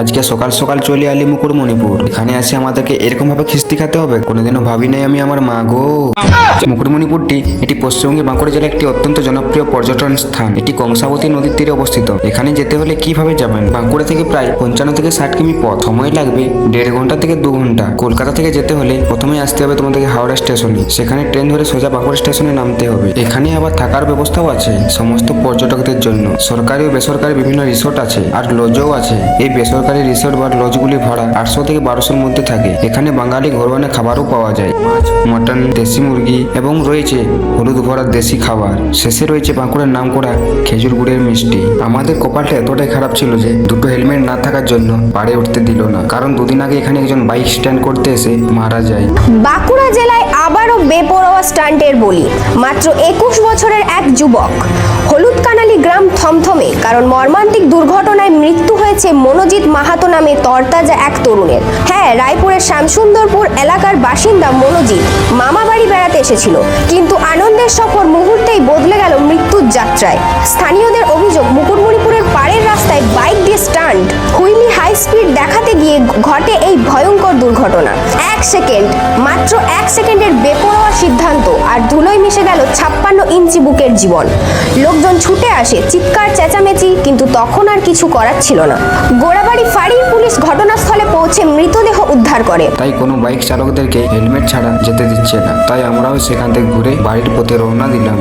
আজকে সকাল সকাল চলে আলি মুকুটমণিপুর। এখানে আসে আমাদেরকে এরকম ভাবে খিস্তি খেতে হবে, কোনোদিনও ভাবি নাই আমি আমার মা গো। মুকুটমণিপুরটি এটি পশ্চিমবঙ্গের বাঁকুড়া জেলার একটি অত্যন্ত জনপ্রিয় পর্যটন স্থান। এটি কংসাবতী নদীর তীরে অবস্থিত। এখানে যেতে হলে কিভাবে যাবেন? বাঁকুড়া থেকে প্রায় 55 থেকে 60 কিমি পথ, সময় লাগবে 1.5 ঘন্টা থেকে 2 ঘন্টা। কলকাতা থেকে যেতে হলে প্রথমে আসতে হবে তোমাদেরকে হাওড়া স্টেশনে, সেখানে ট্রেন ধরে সোজা বাঁকুড়া স্টেশনে নামতে হবে। এখানে আবার থাকার ব্যবস্থাও আছে সমস্ত পর্যটকদের জন্য। সরকারি ও বেসরকারি বিভিন্ন রিসোর্ট আছে আর লজও আছে। এই বেসরকারি রিসোর্ট বা লজগুলি ভাড়া 800 থেকে 1200-র মধ্যে থাকে। এখানে বাঙালি ঘরোয়া খাবারও পাওয়া যায়, মাছ, মটন, দেশি মুরগি এবং রয়েছে হলুদ ভরা দেশি খাবার। শেষে রয়েছে বাঁকুড়ার নাম করা খেজুর গুড়ের মিষ্টি। আমাদের কপালটা এতটাই খারাপ ছিল যে দুটো হেলমেট না থাকার জন্য পাড়ে উঠতে দিল না, কারণ দুদিন আগে এখানে একজন বাইক স্ট্যান্ড করতে এসে মারা যায়। বাঁকুড়া জেলায় আবারও বেপরোয়া স্টান্টের বলি মাত্র 21 বছরের এক যুবক। হলুদকানালি গ্রাম থমথমে, কারণ মর্মান্তিক দুর্ঘটনায় মৃত্যু হয়েছে মনোজিৎ মাহাতো নামে তরতাজা এক তরুণের। হ্যাঁ, রায়পুরের শ্যামসুন্দরপুর এলাকার বাসিন্দা মনোজিৎ মামা বাড়ি বেড়াতে এসেছিল, কিন্তু আনন্দের সফর মুহূর্তেই বদলে গেল মৃত্যুর যাত্রায়। স্থানীয়দের অভিযোগ, মুকুটমণিপুরের পাড়ের রাস্তায় বাইক দিয়ে স্টান্ট হুইলি হাই স্পিড দেখাতে গিয়ে ঘটে এই ভয়ঙ্কর দুর্ঘটনা। মাত্র এক সেকেন্ডের বেপরোয়া সিদ্ধান্ত আর ধুলোয় মিশে গেল 56 ইঞ্চি বুকের জীবন। লোকজন ছুটে আসে, চিৎকার চেঁচামেচি, কিন্তু তখন আর কিছু করার ছিল না। গোড়াবাড়ি ফাঁড়ির পুলিশ ঘটনাস্থলে পৌঁছে মৃতদেহ উদ্ধার করে। তাই কোনো বাইক চালকদেরকে হেলমেট ছাড়া যেতে দিচ্ছে না। তাই আমরাও সেখান থেকে ঘুরে বাড়ির পথে রওনা দিলাম।